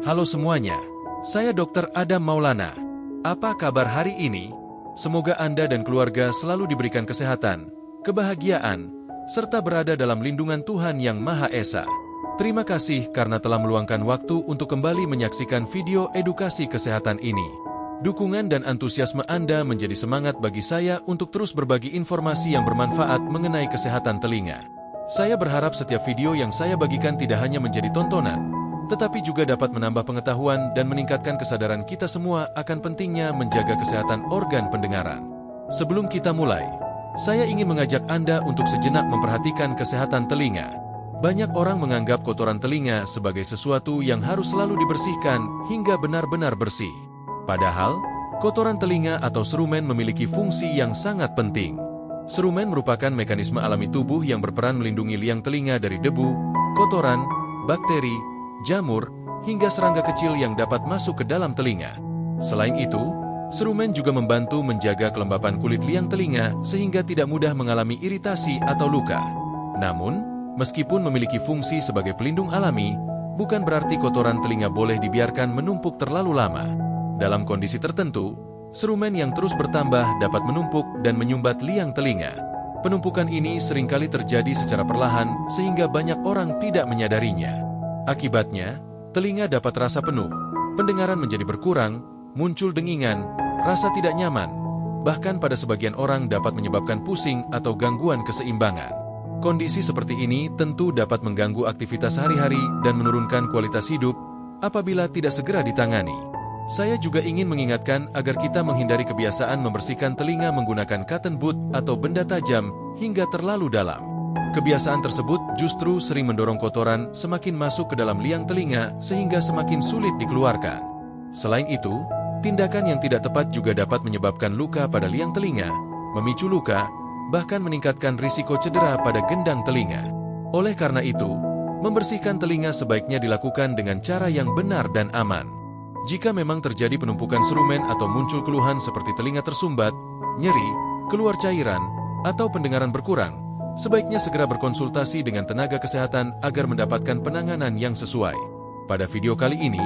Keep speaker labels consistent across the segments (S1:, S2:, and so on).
S1: Halo semuanya, saya Dr. Adam Maulana. Apa kabar hari ini? Semoga Anda dan keluarga selalu diberikan kesehatan, kebahagiaan, serta berada dalam lindungan Tuhan Yang Maha Esa. Terima kasih karena telah meluangkan waktu untuk kembali menyaksikan video edukasi kesehatan ini. Dukungan dan antusiasme Anda menjadi semangat bagi saya untuk terus berbagi informasi yang bermanfaat mengenai kesehatan telinga. Saya berharap setiap video yang saya bagikan tidak hanya menjadi tontonan, tetapi juga dapat menambah pengetahuan dan meningkatkan kesadaran kita semua akan pentingnya menjaga kesehatan organ pendengaran. Sebelum kita mulai, saya ingin mengajak Anda untuk sejenak memperhatikan kesehatan telinga. Banyak orang menganggap kotoran telinga sebagai sesuatu yang harus selalu dibersihkan hingga benar-benar bersih. Padahal, kotoran telinga atau serumen memiliki fungsi yang sangat penting. Serumen merupakan mekanisme alami tubuh yang berperan melindungi liang telinga dari debu, kotoran, bakteri, jamur, hingga serangga kecil yang dapat masuk ke dalam telinga. Selain itu, serumen juga membantu menjaga kelembapan kulit liang telinga sehingga tidak mudah mengalami iritasi atau luka. Namun, meskipun memiliki fungsi sebagai pelindung alami, bukan berarti kotoran telinga boleh dibiarkan menumpuk terlalu lama. Dalam kondisi tertentu, serumen yang terus bertambah dapat menumpuk dan menyumbat liang telinga. Penumpukan ini seringkali terjadi secara perlahan sehingga banyak orang tidak menyadarinya. Akibatnya, telinga dapat terasa penuh, pendengaran menjadi berkurang, muncul dengingan, rasa tidak nyaman, bahkan pada sebagian orang dapat menyebabkan pusing atau gangguan keseimbangan. Kondisi seperti ini tentu dapat mengganggu aktivitas sehari-hari dan menurunkan kualitas hidup apabila tidak segera ditangani. Saya juga ingin mengingatkan agar kita menghindari kebiasaan membersihkan telinga menggunakan cotton bud atau benda tajam hingga terlalu dalam. Kebiasaan tersebut justru sering mendorong kotoran semakin masuk ke dalam liang telinga sehingga semakin sulit dikeluarkan. Selain itu, tindakan yang tidak tepat juga dapat menyebabkan luka pada liang telinga, memicu luka, bahkan meningkatkan risiko cedera pada gendang telinga. Oleh karena itu, membersihkan telinga sebaiknya dilakukan dengan cara yang benar dan aman. Jika memang terjadi penumpukan serumen atau muncul keluhan seperti telinga tersumbat, nyeri, keluar cairan, atau pendengaran berkurang, sebaiknya segera berkonsultasi dengan tenaga kesehatan agar mendapatkan penanganan yang sesuai. Pada video kali ini,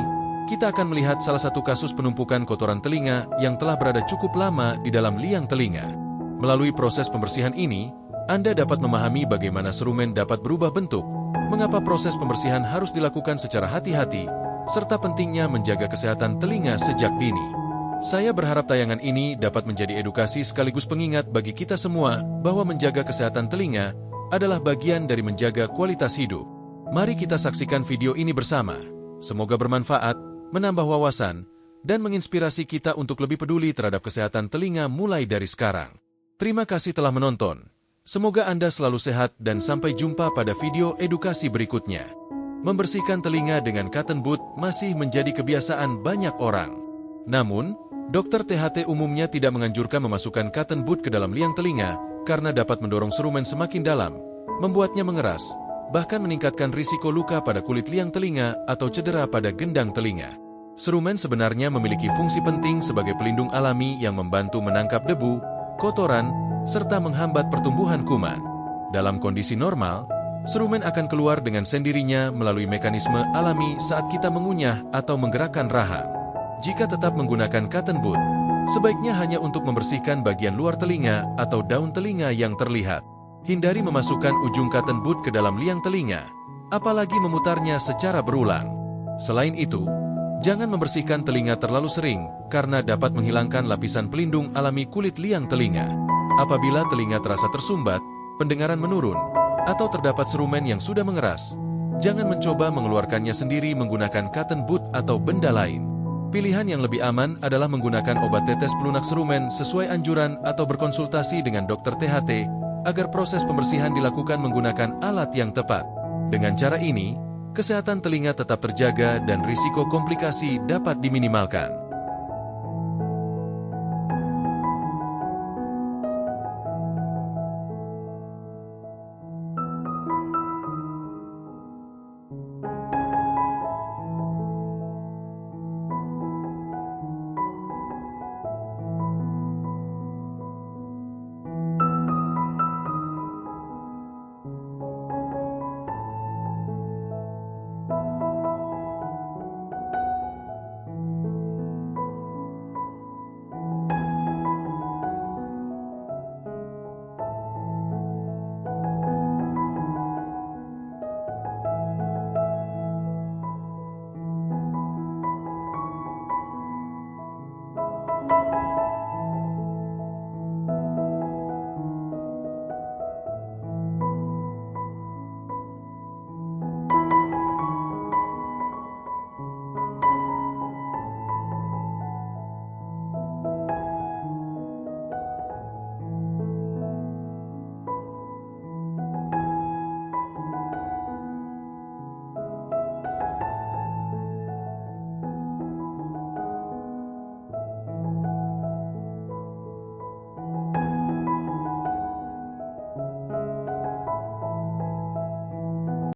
S1: kita akan melihat salah satu kasus penumpukan kotoran telinga yang telah berada cukup lama di dalam liang telinga. Melalui proses pembersihan ini, Anda dapat memahami bagaimana serumen dapat berubah bentuk, mengapa proses pembersihan harus dilakukan secara hati-hati, serta pentingnya menjaga kesehatan telinga sejak dini. Saya berharap tayangan ini dapat menjadi edukasi sekaligus pengingat bagi kita semua bahwa menjaga kesehatan telinga adalah bagian dari menjaga kualitas hidup. Mari kita saksikan video ini bersama. Semoga bermanfaat, menambah wawasan, dan menginspirasi kita untuk lebih peduli terhadap kesehatan telinga mulai dari sekarang. Terima kasih telah menonton. Semoga Anda selalu sehat dan sampai jumpa pada video edukasi berikutnya. Membersihkan telinga dengan cotton bud masih menjadi kebiasaan banyak orang. Namun, dokter THT umumnya tidak menganjurkan memasukkan cotton bud ke dalam liang telinga karena dapat mendorong serumen semakin dalam, membuatnya mengeras, bahkan meningkatkan risiko luka pada kulit liang telinga atau cedera pada gendang telinga. Serumen sebenarnya memiliki fungsi penting sebagai pelindung alami yang membantu menangkap debu, kotoran, serta menghambat pertumbuhan kuman. Dalam kondisi normal, serumen akan keluar dengan sendirinya melalui mekanisme alami saat kita mengunyah atau menggerakkan rahang. Jika tetap menggunakan cotton bud, sebaiknya hanya untuk membersihkan bagian luar telinga atau daun telinga yang terlihat. Hindari memasukkan ujung cotton bud ke dalam liang telinga, apalagi memutarnya secara berulang. Selain itu, jangan membersihkan telinga terlalu sering karena dapat menghilangkan lapisan pelindung alami kulit liang telinga. Apabila telinga terasa tersumbat, pendengaran menurun, atau terdapat serumen yang sudah mengeras, jangan mencoba mengeluarkannya sendiri menggunakan cotton bud atau benda lain. Pilihan yang lebih aman adalah menggunakan obat tetes pelunak serumen sesuai anjuran atau berkonsultasi dengan dokter THT agar proses pembersihan dilakukan menggunakan alat yang tepat. Dengan cara ini, kesehatan telinga tetap terjaga dan risiko komplikasi dapat diminimalkan.